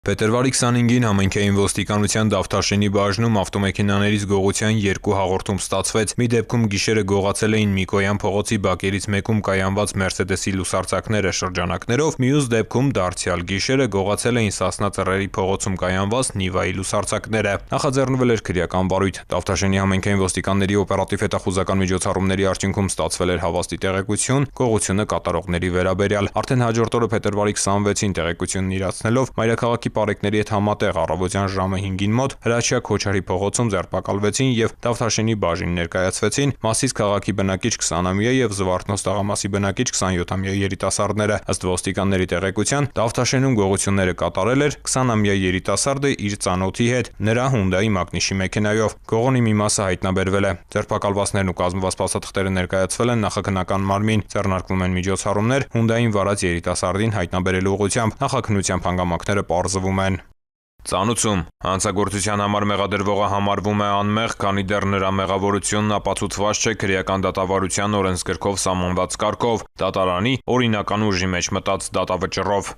Փետրվարի 25-ին համայնքային ոստիկանության Դավթաշենի բաժնում ավտոմեքենաներից գողության 2 հաղորդում ստացվեց։ Մի դեպքում գիշերը գողացել էին Միկոյան փողոցի բակերից մեկում կայանված Մերսեդեսի լուսարձակները շրջանակներով, մյուս դեպքում դարձյալ գիշերը գողացել էին Սասնա Ծռերի փողոցում կայանված Նիվայի լուսարձակները։ Նախաձեռնվել էր քրեական վարույթ։ Դավթաշենի համայնքային ոստիկանների օպերատիվ հետախուզական միջոցառումների արդյունքում ստացվել էր հավաստի տեղեկություն գողությունը կատարողների վերաբերյալ։ Արդեն հաջորդ օրը փետրվարի 26-ին տեղեկությունն իրացնելով մայրաքաղաքի պարեկների հետ համատեղ առավոտյան ժամը 5-ին մոտ Հրաչյա Քոչարի փողոցում ձերբակալվեցին եւ Դավթաշենի բաժին ներկայացվեցին Մասիս քաղաքի բնակիչ 20-ամյա եւ Զվարթնոց տղամասի բնակիչ 27-ամյա երիտասարդները։ Ըստ ոստիկանների տեղեկության Դավթաշենում գողությունները կատարել էր 20-ամյա երիտասարդը իր ծանոթի հետ նրա Hyundai Magnich-ի մեքենայով։ Գողոնի մի մասը հայտնաբերվել է։ Ձերբակալվածներն ու կազմված փաստաթղթերը ներկայացվել են նախաքննական մարմին, ձեռնարկվում են միջոցառումներ Hyundai-ին վարած երիտասարդին հայտնաբերելու ուղղությամբ։ Նախաքննության հանգամանքները պարզվում են։ Ծանուցում հանցագործության համար մեղադրվողը համարվում է անմեղ, քանի դեռ նրա մեղավորությունն ապացուցված չէ քրեական դատավարության օրենսգրքով սահմանված կարգով՝ դատարանի օրինական ուժի մեջ մտած դատավճռով։